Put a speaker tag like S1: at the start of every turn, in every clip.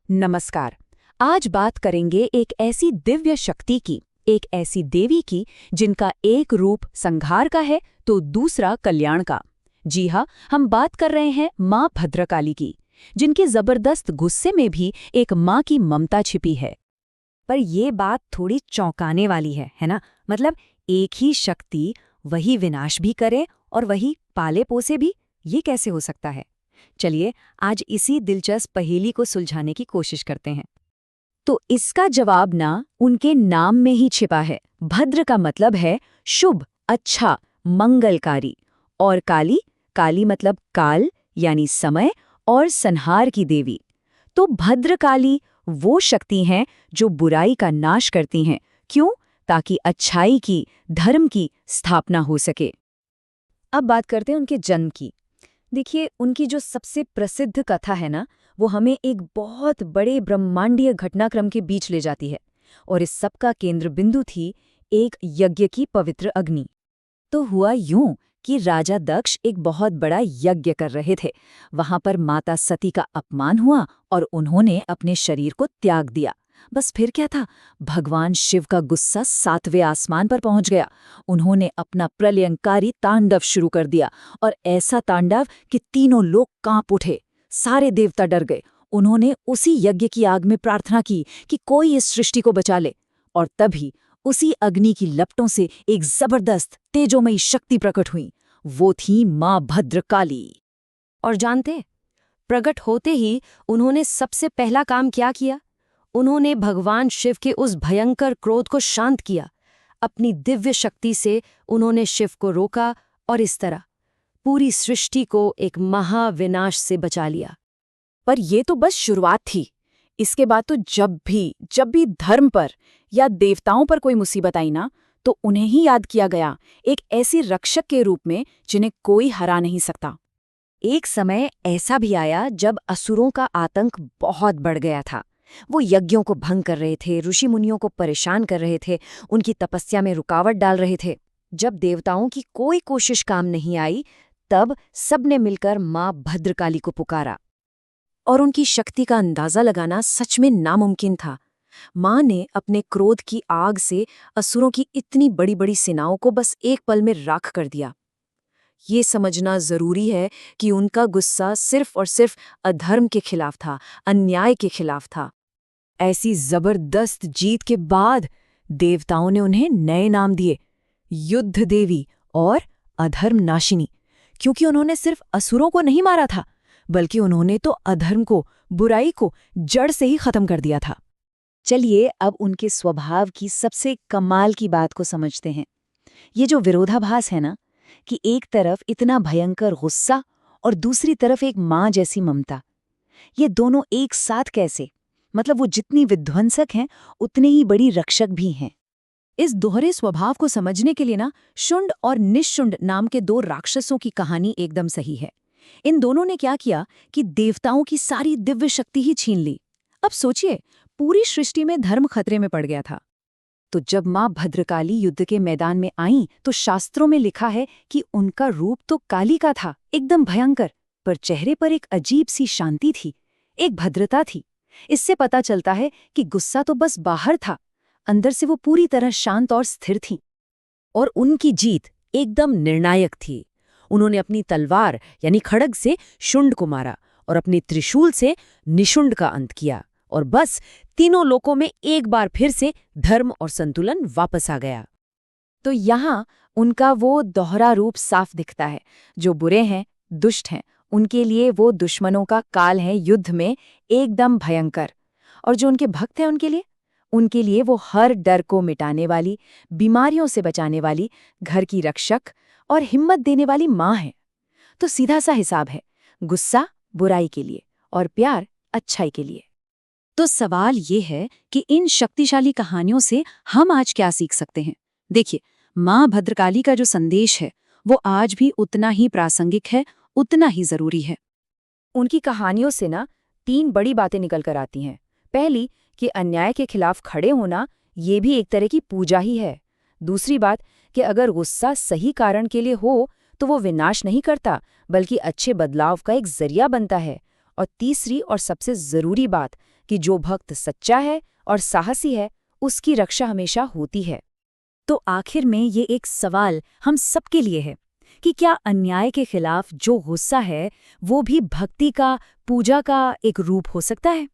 S1: नमस्कार। आज बात करेंगे एक ऐसी दिव्य शक्ति की, एक ऐसी देवी की जिनका एक रूप संहार का है तो दूसरा कल्याण का। जी हाँ, हम बात कर रहे हैं माँ भद्रकाली की, जिनके जबरदस्त गुस्से में भी एक माँ की ममता छिपी है।
S2: पर ये बात थोड़ी चौंकाने वाली है ना? मतलब एक ही शक्ति वही विनाश भी करे और वही पाले पोसे भी, ये कैसे हो सकता है? चलिए आज इसी दिलचस्प पहेली को सुलझाने की कोशिश करते हैं।
S1: तो इसका जवाब ना उनके नाम में ही छिपा है। भद्र का मतलब है शुभ, अच्छा, मंगलकारी। और काली, काली मतलब काल यानी समय और संहार की देवी। तो भद्रकाली वो शक्ति हैं जो बुराई का नाश करती हैं। क्यों? ताकि अच्छाई की, धर्म की स्थापना हो सके।
S2: अब बात करते हैं उनके जन्म की। देखिए, उनकी जो सबसे प्रसिद्ध कथा है ना, वो हमें एक बहुत बड़े ब्रह्मांडीय घटनाक्रम के बीच ले जाती है। और इस सब का केंद्र बिंदु थी एक यज्ञ की पवित्र अग्नि। तो हुआ यूं कि राजा दक्ष एक बहुत बड़ा यज्ञ कर रहे थे। वहां पर माता सती का अपमान हुआ और उन्होंने अपने शरीर को त्याग दिया। बस फिर क्या था, भगवान शिव का गुस्सा 7वें आसमान पर पहुंच गया। उन्होंने अपना प्रलयंकारी तांडव शुरू कर दिया, और ऐसा तांडव कि तीनों लोग कांप उठे। सारे देवता डर गए। उन्होंने उसी यज्ञ की आग में प्रार्थना की कि कोई इस सृष्टि को बचा ले। और तभी उसी अग्नि की लपटों से एक जबरदस्त तेजोमयी शक्ति प्रकट हुई। वो थी माँ भद्रकाली। और जानते, प्रकट होते ही उन्होंने सबसे पहला काम क्या किया? उन्होंने भगवान शिव के उस भयंकर क्रोध को शांत किया। अपनी दिव्य शक्ति से उन्होंने शिव को रोका और इस तरह पूरी सृष्टि को एक महाविनाश से बचा लिया।
S1: पर ये तो बस शुरुआत थी। इसके बाद तो जब भी धर्म पर या देवताओं पर कोई मुसीबत आई ना, तो उन्हें ही याद किया गया, एक ऐसी रक्षक के रूप में जिन्हें कोई हरा नहीं सकता।
S2: एक समय ऐसा भी आया जब असुरों का आतंक बहुत बढ़ गया था। वो यज्ञों को भंग कर रहे थे, ऋषि मुनियों को परेशान कर रहे थे, उनकी तपस्या में रुकावट डाल रहे थे। जब देवताओं की कोई कोशिश काम नहीं आई, तब सबने मिलकर माँ भद्रकाली को पुकारा। और उनकी शक्ति का अंदाजा लगाना सच में नामुमकिन था। माँ ने अपने क्रोध की आग से असुरों की इतनी बड़ी बड़ी सेनाओं को बस एक पल में राख कर दिया। ये समझना जरूरी है कि उनका गुस्सा सिर्फ और सिर्फ अधर्म के खिलाफ था, अन्याय के खिलाफ था। ऐसी जबरदस्त जीत के बाद देवताओं ने उन्हें नए नाम दिए, युद्ध देवी और अधर्म नाशिनी। क्योंकि उन्होंने सिर्फ असुरों को नहीं मारा था, बल्कि उन्होंने तो अधर्म को, बुराई को जड़ से ही खत्म कर दिया था। चलिए अब उनके स्वभाव की सबसे कमाल की बात को समझते हैं। ये जो विरोधाभास है ना, कि एक तरफ इतना भयंकर गुस्सा और दूसरी तरफ एक माँ जैसी ममता, ये दोनों एक साथ कैसे? मतलब वो जितनी विध्वंसक हैं उतने ही बड़ी रक्षक भी हैं। इस दोहरे स्वभाव को समझने के लिए ना, शुंड और निशुंड नाम के दो राक्षसों की कहानी एकदम सही है। इन दोनों ने क्या किया कि देवताओं की सारी दिव्य शक्ति ही छीन ली। अब सोचिए, पूरी सृष्टि में धर्म खतरे में पड़ गया था। तो जब माँ भद्रकाली युद्ध के मैदान में आईं, तो शास्त्रों में लिखा है कि उनका रूप तो काली का था, एकदम भयंकर, पर चेहरे पर एक अजीब सी शांति थी, एक भद्रता थी। इससे पता चलता है कि गुस्सा तो बस बाहर था, अंदर से वो पूरी तरह शांत और स्थिर थीं। और उनकी जीत एकदम निर्णायक थी। उन्होंने अपनी तलवार यानी खड्ग से शुंड को मारा और अपने त्रिशूल से निशुंड का अंत किया। और बस तीनों लोकों में एक बार फिर से धर्म और संतुलन वापस आ गया। तो यहाँ उनका वो दोहरा रूप साफ दिखता है। जो बुरे हैं, दुष्ट हैं, उनके लिए वो दुश्मनों का काल है, युद्ध में एकदम भयंकर। और जो उनके भक्त हैं, उनके लिए वो हर डर को मिटाने वाली, बीमारियों से बचाने वाली, घर की रक्षक और हिम्मत देने वाली माँ है। तो सीधा सा हिसाब है, गुस्सा बुराई के लिए और प्यार अच्छाई के लिए। तो सवाल ये है कि इन शक्तिशाली कहानियों से हम आज क्या सीख सकते हैं? देखिए, माँ भद्रकाली का जो संदेश है वो आज भी उतना ही प्रासंगिक है, उतना ही जरूरी है। उनकी कहानियों से ना 3 बड़ी बातें निकल कर आती हैं। पहली, कि अन्याय के खिलाफ खड़े होना ये भी एक तरह की पूजा ही है। दूसरी बात, कि अगर गुस्सा सही कारण के लिए हो तो वो विनाश नहीं करता, बल्कि अच्छे बदलाव का एक जरिया बनता है। और तीसरी और सबसे जरूरी बात, कि जो भक्त सच्चा है और साहसी है उसकी रक्षा हमेशा होती है।
S1: तो आखिर में ये एक सवाल हम सबके लिए है कि क्या अन्याय के खिलाफ जो गुस्सा है वो भी भक्ति का, पूजा का एक रूप हो सकता है?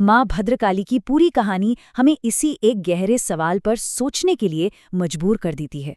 S1: माँ भद्रकाली की पूरी कहानी हमें इसी एक गहरे सवाल पर सोचने के लिए मजबूर कर देती है।